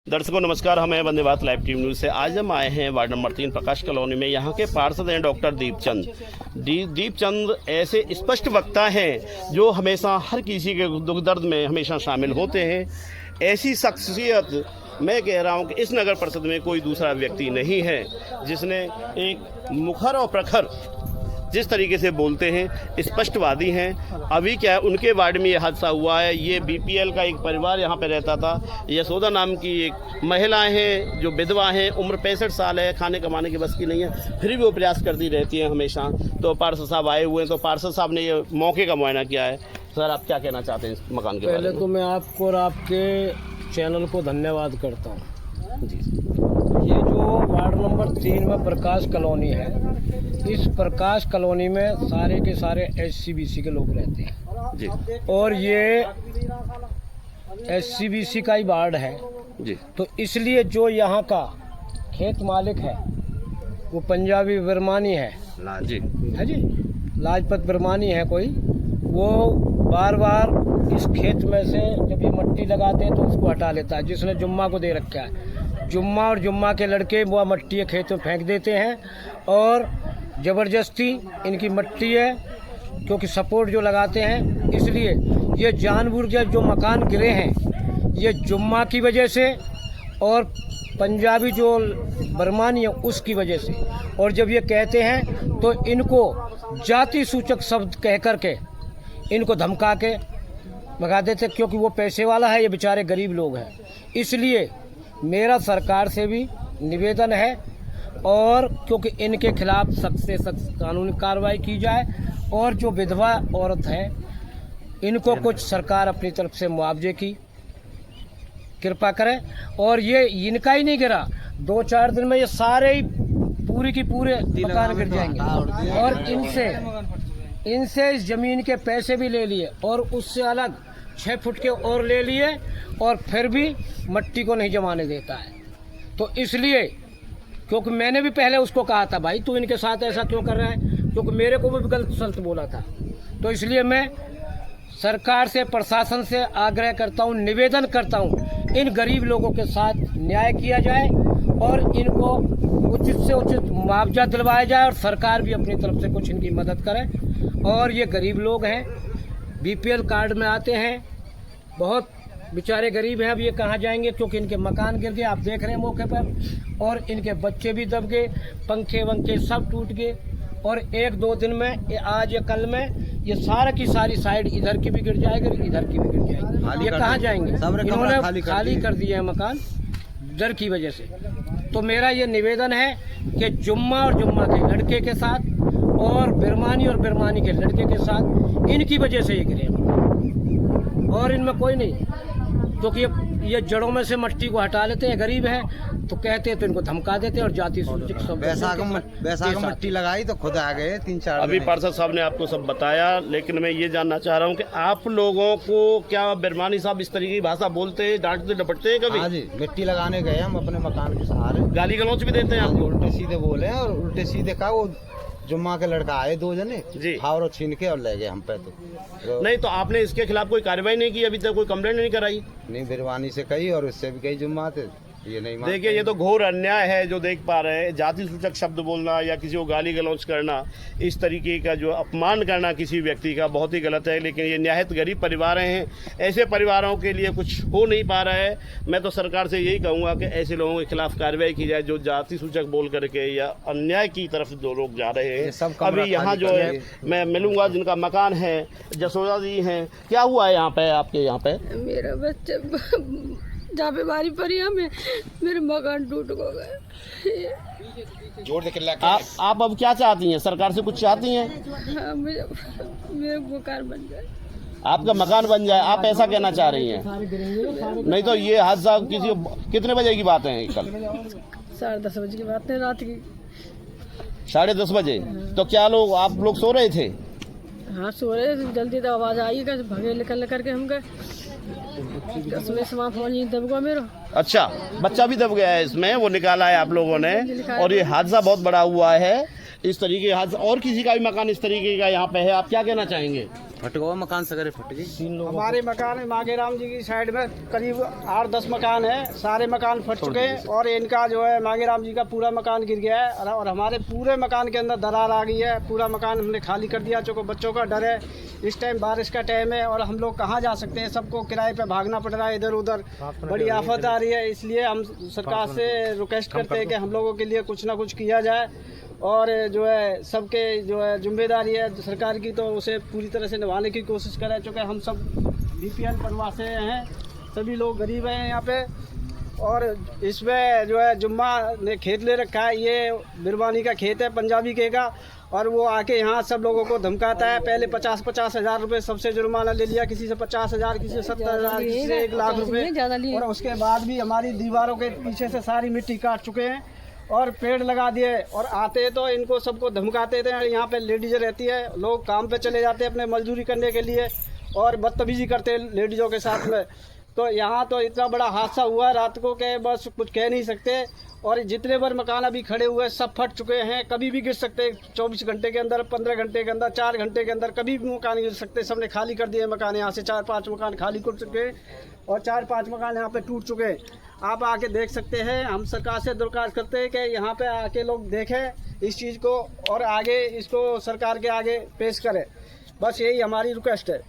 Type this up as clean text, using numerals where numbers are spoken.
दर्शकों नमस्कार, हम हैं Vande Bharat live TV news से। आज हम आए हैं वार्ड नंबर 3 प्रकाश कॉलोनी में। यहाँ के पार्षद हैं डॉक्टर दीपचंद ऐसे स्पष्ट वक्ता हैं जो हमेशा हर किसी के दुख दर्द में हमेशा शामिल होते हैं। ऐसी शख्सियत मैं कह रहा हूँ कि इस नगर परिषद में कोई दूसरा व्यक्ति नहीं है जिसने एक मुखर और प्रखर जिस तरीके से बोलते हैं, स्पष्टवादी हैं। अभी क्या है, उनके वार्ड में ये हादसा हुआ है। ये बीपीएल का एक परिवार यहाँ पे रहता था। यशोदा नाम की एक महिलाएं हैं जो विधवा हैं, उम्र 65 साल है, खाने कमाने की बस की नहीं है, फिर भी वो प्रयास करती रहती हैं हमेशा। तो पार्षद साहब आए हुए हैं, तो पार्षद साहब ने ये मौके का मुआयना किया है। सर, आप क्या कहना चाहते हैं इस मकान के बारे में? पहले तो मैं आपको और आपके चैनल को धन्यवाद करता हूँ जी। ये जो वार्ड नंबर 3 में प्रकाश कॉलोनी है, इस प्रकाश कॉलोनी में सारे के सारे एससीबीसी के लोग रहते हैं जी और ये एससीबीसी का ही वार्ड है जी। तो इसलिए जो यहाँ का खेत मालिक है वो पंजाबी बिरमानी है जी जी, लाजपत बिरमानी है कोई। वो बार बार इस खेत में से जब ये मिट्टी लगाते हैं तो उसको हटा लेता है, जिसने जुम्मा को दे रखा है। जुम्मा और जुम्मा के लड़के वो मिट्टी खेत में फेंक देते हैं और ज़बरदस्ती इनकी मिट्टी है, क्योंकि सपोर्ट जो लगाते हैं, इसलिए ये जानबूझकर जो मकान गिरे हैं ये जुम्मा की वजह से और पंजाबी जो बरमानी है उसकी वजह से। और जब ये कहते हैं तो इनको जाति सूचक शब्द कह कर के इनको धमका के भगा देते, क्योंकि वो पैसे वाला है, ये बेचारे गरीब लोग हैं। इसलिए मेरा सरकार से भी निवेदन है और क्योंकि इनके खिलाफ सख्त से सख्त कानूनी कार्रवाई की जाए और जो विधवा औरत है इनको कुछ सरकार अपनी तरफ से मुआवजे की कृपा करे। और ये इनका ही नहीं गिरा, 2-4 दिन में ये सारे ही पूरी की पूरे मकान गिर जाएंगे। और इनसे इस जमीन के पैसे भी ले लिए और उससे अलग 6 फुट के और ले लिए और फिर भी मिट्टी को नहीं जमाने देता है। तो इसलिए, क्योंकि मैंने भी पहले उसको कहा था, भाई तू इनके साथ ऐसा क्यों कर रहा है, क्योंकि मेरे को भी गलत सलत बोला था। तो इसलिए मैं सरकार से, प्रशासन से आग्रह करता हूँ, निवेदन करता हूँ, इन गरीब लोगों के साथ न्याय किया जाए और इनको उचित से उचित मुआवजा दिलवाया जाए और सरकार भी अपनी तरफ से कुछ इनकी मदद करे। और ये गरीब लोग हैं, बीपीएल कार्ड में आते हैं, बहुत बेचारे गरीब हैं। अब ये कहाँ जाएंगे, क्योंकि इनके मकान गिर गए, आप देख रहे हैं मौके पर, और इनके बच्चे भी दब गए, पंखे वंखे सब टूट गए। और 1-2 दिन में, आज या कल में, ये सारा की सारी साइड इधर की भी गिर जाएगी, इधर की भी गिर जाएगी। ये कहाँ जाएंगे? इन्होंने खाली कर दिया है मकान डर की वजह से। तो मेरा ये निवेदन है कि जुम्मा और जुम्मा के लड़के के साथ और बिरमानी और बिरमानी के लड़के के साथ इनकी वजह से ये गिरे और इनमें कोई नहीं, क्योंकि ये जड़ों में से मिट्टी को हटा लेते हैं। गरीब हैं तो कहते हैं तो इनको धमका देते हैं और जाति सूचक सब बैसाख मिट्टी लगाई तो खुद आ गए 3-4। अभी पार्षद साहब ने आपको सब बताया, लेकिन मैं ये जानना चाह रहा हूँ कि आप लोगों को क्या बिरमानी साहब इस तरीके की भाषा बोलते हैं, डांटते डपटते हैं कभी? हाँ जी, मिट्टी लगाने गए हम अपने मकान के सहारे, गाली गलौच भी देते हैं आपको? उल्टे सीधे बोले और उल्टे सीधे कहा। वो जुम्मा के लड़का आए 2 जने जी, और छीन के और ले गए हम पे। तो नहीं, तो आपने इसके खिलाफ कोई कार्रवाई नहीं की अभी तक? कोई कंप्लेंट नहीं कराई? नहीं, बिरवानी से कही और उससे भी कई जुम्मा थे, ये नहीं मानते। देखिए, ये तो घोर अन्याय है जो देख पा रहे हैं। जाति सूचक शब्द बोलना या किसी को गाली गलौच करना, इस तरीके का जो अपमान करना किसी व्यक्ति का, बहुत ही गलत है। लेकिन ये निहायत गरीब परिवार हैं, ऐसे परिवारों के लिए कुछ हो नहीं पा रहा है। मैं तो सरकार से यही कहूँगा कि ऐसे लोगों के खिलाफ कार्रवाई की जाए जो जाति सूचक बोल करके या अन्याय की तरफ जो लोग जा रहे हैं। अभी यहाँ जो है मैं मिलूंगा जिनका मकान है, यशोदा जी हैं। क्या हुआ है यहाँ पे, आपके यहाँ पे? मेरा बच्चा जहाँ पे बारी पड़ी हमें, मेरे मकान टूट गए। आप अब क्या चाहती हैं? सरकार से कुछ चाहती हैं? हाँ, मेरे मकान बन जाए, आपका मकान बन जाए, आप ऐसा कहना चाह रही हैं? नहीं तो ये हादसा कितने बजे की बात है? कल 10:30 बजे की बात है, रात की 10:30 बजे। तो क्या आप लोग सो रहे थे? हाँ, सो रहे थे, जल्दी तो आवाज़ आई, भगे निकल करके हम गए। इसमें स्मार्टफोन दब गया मेरा। अच्छा, बच्चा भी दब गया है इसमें, वो निकाला है आप लोगों ने। और ये हादसा बहुत बड़ा हुआ है। इस तरीके के हादसा और किसी का भी मकान इस तरीके का यहाँ पे है, आप क्या कहना चाहेंगे? फट गया मकान सगरे फट गई। 3 लोग हमारे मकान मांगेराम जी की साइड में करीब 8-10 मकान है, सारे मकान फट चुके हैं और इनका जो है मांगेराम जी का पूरा मकान गिर गया है और हमारे पूरे मकान के अंदर दरार आ गई है। पूरा मकान हमने खाली कर दिया, चूँकि बच्चों का डर है, इस टाइम बारिश का टाइम है और हम लोग कहाँ जा सकते हैं, सबको किराए पे भागना पड़ रहा है इधर उधर, बड़ी आफत आ रही है। इसलिए हम सरकार से रिक्वेस्ट करते हैं कि हम लोगों के लिए कुछ ना कुछ किया जाए और जो है सबके जो है जिम्मेदारी है सरकार की, तो उसे पूरी तरह से निभाने की कोशिश करें। चूँकि हम सब बीपीएल परिवार से हैं, सभी लोग गरीब हैं यहाँ पे और इसमें जो है जुम्मा ने खेत ले रखा है, ये बिरबानी का खेत है पंजाबी के का, और वो आके यहाँ सब लोगों को धमकाता है। पहले 50-50 हज़ार रुपये सबसे जुर्माना ले लिया, किसी से 50 हज़ार, किसी से 70 हज़ार, किसी से 1 लाख रुपये, और उसके बाद भी हमारी दीवारों के पीछे से सारी मिट्टी काट चुके हैं और पेड़ लगा दिए और आते तो इनको सबको धमकाते थे। यहाँ पे लेडीज़ रहती है, लोग काम पे चले जाते हैं अपने मजदूरी करने के लिए और बदतमीजी करते हैं लेडीज़ों के साथ में। तो यहाँ तो इतना बड़ा हादसा हुआ रात को कि बस कुछ कह नहीं सकते। और जितने बार मकान अभी खड़े हुए सब फट चुके हैं, कभी भी गिर सकते हैं, 24 घंटे के अंदर, 15 घंटे के अंदर, 4 घंटे के अंदर कभी भी मकान गिर सकते हैं। सबने खाली कर दिए मकान, यहाँ से 4-5 मकान खाली कर चुके हैं और 4-5 मकान यहाँ पे टूट चुके हैं। आप आके देख सकते हैं। हम सरकार से दरख्वास्त करते हैं कि यहाँ पे आके लोग देखें इस चीज़ को और आगे इसको सरकार के आगे पेश करें, बस यही हमारी रिक्वेस्ट है।